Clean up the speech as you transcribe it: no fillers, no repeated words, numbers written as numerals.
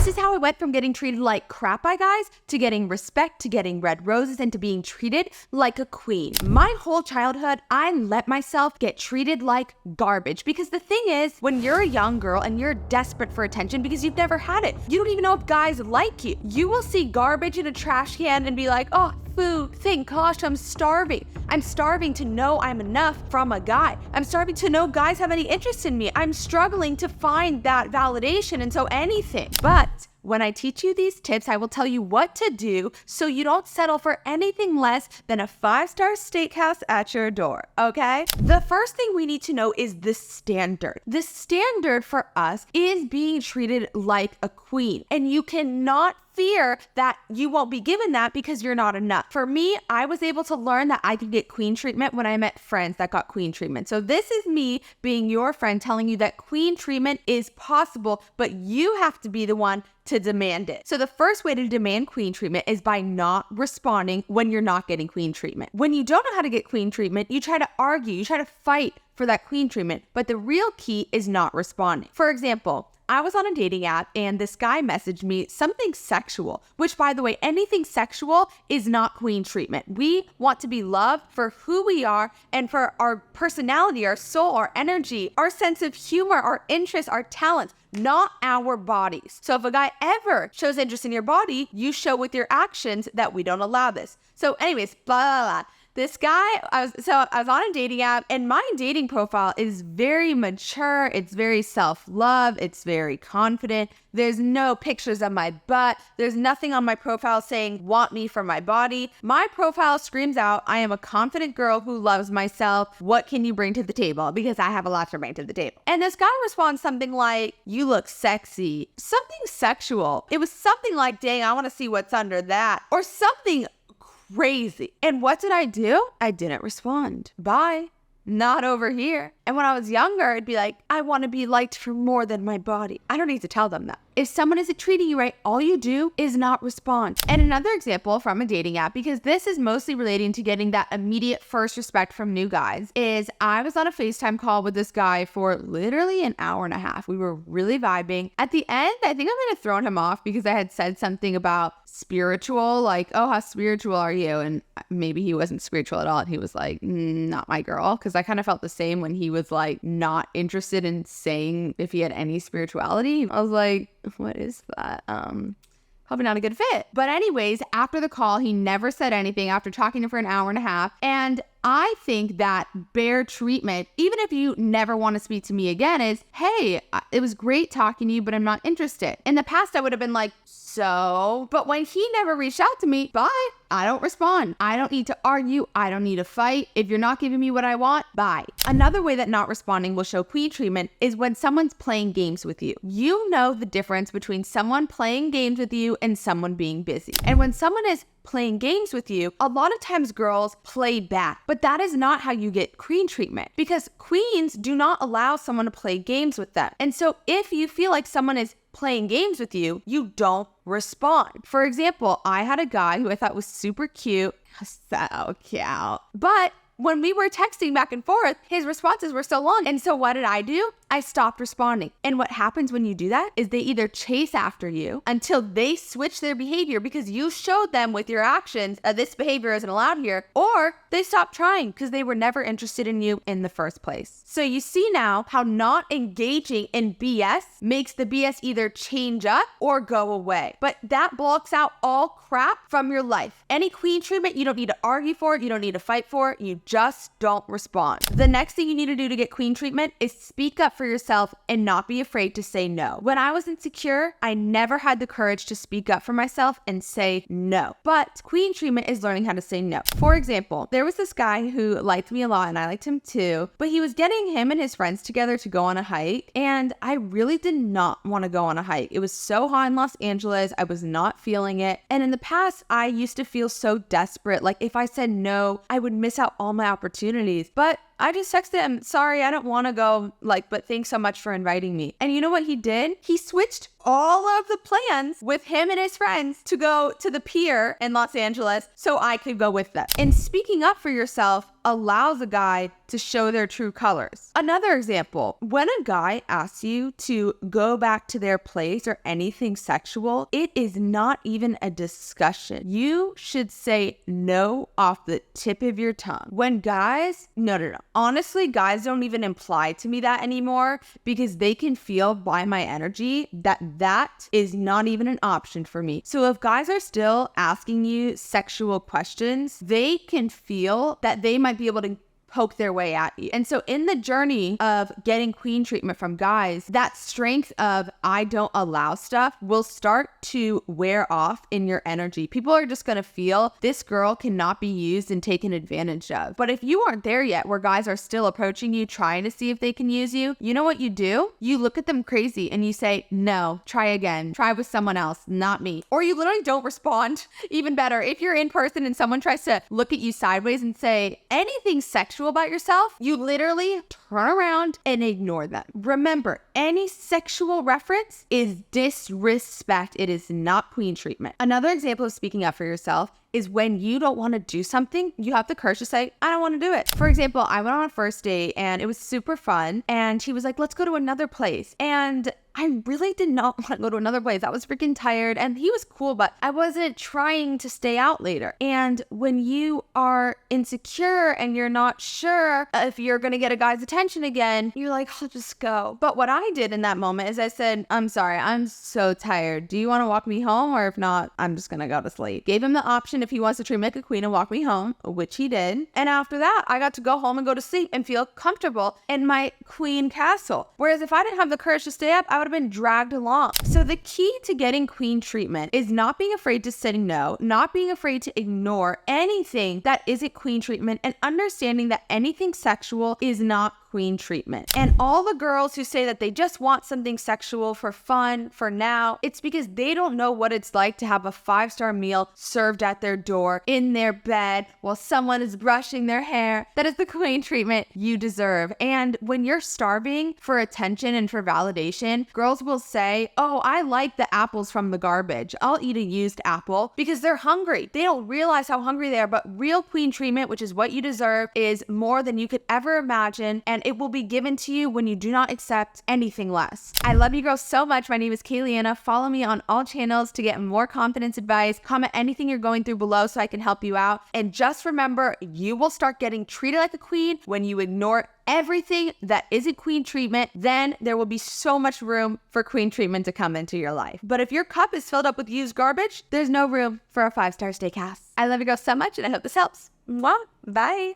This is how I went from getting treated like crap by guys to getting respect, to getting red roses, and to being treated like a queen. My whole childhood, I let myself get treated like garbage, because the thing is, when you're a young girl and you're desperate for attention because you've never had it, you don't even know if guys like you. You will see garbage in a trash can and be like, oh, food, thank gosh, I'm starving. I'm starving to know I'm enough from a guy. I'm starving to know guys have any interest in me. I'm struggling to find that validation, and so anything. But when I teach you these tips, I will tell you what to do so you don't settle for anything less than a 5-star steakhouse at your door, okay? The first thing we need to know is the standard. The standard for us is being treated like a queen, and you cannot fear that you won't be given that because you're not enough. For me, I was able to learn that I could get queen treatment when I met friends that got queen treatment. So this is me being your friend telling you that queen treatment is possible, but you have to be the one to demand it. So the first way to demand queen treatment is by not responding when you're not getting queen treatment. When you don't know how to get queen treatment, you try to argue, you try to fight for that queen treatment, but the real key is not responding. For example, I was on a dating app and this guy messaged me something sexual, which, by the way, anything sexual is not queen treatment. We want to be loved for who we are and for our personality, our soul, our energy, our sense of humor, our interests, our talents, not our bodies. So if a guy ever shows interest in your body, you show with your actions that we don't allow this. So anyways, blah, blah, blah. This guy, I was on a dating app, and my dating profile is very mature. It's very self-love. It's very confident. There's no pictures of my butt. There's nothing on my profile saying, want me for my body. My profile screams out, I am a confident girl who loves myself. What can you bring to the table? Because I have a lot to bring to the table. And this guy responds something like, you look sexy. Something sexual. It was something like, dang, I want to see what's under that. Or something crazy. And what did I do? I didn't respond. Bye. Not over here. And when I was younger, I'd be like, I want to be liked for more than my body. I don't need to tell them that. If someone isn't treating you right, all you do is not respond. And another example from a dating app, because this is mostly relating to getting that immediate first respect from new guys, is I was on a FaceTime call with this guy for literally an hour and a half. We were really vibing. At the end, I think I might have thrown him off because I had said something about spiritual, like, oh, how spiritual are you? And maybe he wasn't spiritual at all. And he was like, not my girl. Because I kind of felt the same when he was like not interested in saying if he had any spirituality. I was like, what is that? Probably not a good fit. But anyways, after the call, he never said anything after talking to him for an hour and a half. And I think that bare treatment, even if you never want to speak to me again, is, hey, it was great talking to you, but I'm not interested. In the past, I would have been like, so, but when he never reached out to me, bye. I don't respond. I don't need to argue. I don't need to fight. If you're not giving me what I want, bye. Another way that not responding will show queen treatment is when someone's playing games with you. You know the difference between someone playing games with you and someone being busy. And when someone is playing games with you, a lot of times girls play back, but that is not how you get queen treatment, because queens do not allow someone to play games with them. And so if you feel like someone is playing games with you, you don't respond. For example, I had a guy who I thought was super cute, so cute, but when we were texting back and forth, his responses were so long. And so what did I do? I stopped responding. And what happens when you do that is they either chase after you until they switch their behavior because you showed them with your actions this behavior isn't allowed here, or they stop trying because they were never interested in you in the first place. So you see now how not engaging in BS makes the BS either change up or go away. But that blocks out all crap from your life. Any queen treatment, you don't need to argue for it. You don't need to fight for it. You just don't respond. The next thing you need to do to get queen treatment is speak up for yourself and not be afraid to say no. When I was insecure, I never had the courage to speak up for myself and say no. But queen treatment is learning how to say no. For example, there was this guy who liked me a lot and I liked him too, but he was getting him and his friends together to go on a hike, and I really did not want to go on a hike. It was so hot in Los Angeles. I was not feeling it. And in the past, I used to feel so desperate. Like if I said no, I would miss out all my opportunities. But I just texted him, sorry, I don't want to go, but thanks so much for inviting me. And you know what he did? He switched all of the plans with him and his friends to go to the pier in Los Angeles so I could go with them. And speaking up for yourself allows a guy to show their true colors. Another example, when a guy asks you to go back to their place or anything sexual, it is not even a discussion. You should say no off the tip of your tongue. When guys, no. Honestly, guys don't even imply to me that anymore because they can feel by my energy that is not even an option for me. So if guys are still asking you sexual questions, they can feel that they might be able to poke their way at you. And so in the journey of getting queen treatment from guys, that strength of I don't allow stuff will start to wear off in your energy. People are just going to feel this girl cannot be used and taken advantage of. But if you aren't there yet, where guys are still approaching you, trying to see if they can use you, you know what you do? You look at them crazy and you say, no, try again. Try with someone else, not me. Or you literally don't respond. Even better, if you're in person and someone tries to look at you sideways and say anything sexual about yourself, you literally turn around and ignore them. Remember, any sexual reference is disrespect. It is not queen treatment. Another example of speaking up for yourself is when you don't want to do something, you have the courage to say, I don't want to do it. For example, I went on a first date and it was super fun. And he was like, let's go to another place. And I really did not want to go to another place. I was freaking tired and he was cool, but I wasn't trying to stay out later. And when you are insecure and you're not sure if you're going to get a guy's attention again, you're like, I'll just go. But what I did in that moment is I said, I'm sorry, I'm so tired. Do you want to walk me home? Or if not, I'm just going to go to sleep. Gave him the option if he wants to treat me like a queen and walk me home, which he did. And after that, I got to go home and go to sleep and feel comfortable in my queen castle. Whereas if I didn't have the courage to stay up, I would have been dragged along. So the key to getting queen treatment is not being afraid to say no, not being afraid to ignore anything that isn't queen treatment, and understanding that anything sexual is not queen treatment. And all the girls who say that they just want something sexual for fun, for now, it's because they don't know what it's like to have a 5-star meal served at their door, in their bed, while someone is brushing their hair. That is the queen treatment you deserve. And when you're starving for attention and for validation, girls will say, oh, I like the apples from the garbage. I'll eat a used apple, because they're hungry. They don't realize how hungry they are, but real queen treatment, which is what you deserve, is more than you could ever imagine, and it will be given to you when you do not accept anything less. I love you girls so much. My name is Kayleana. Follow me on all channels to get more confidence advice. Comment anything you're going through below so I can help you out. And just remember, you will start getting treated like a queen when you ignore everything that isn't queen treatment. Then there will be so much room for queen treatment to come into your life. But if your cup is filled up with used garbage, there's no room for a 5-star steakhouse. I love you girls so much, and I hope this helps. Mwah. Bye.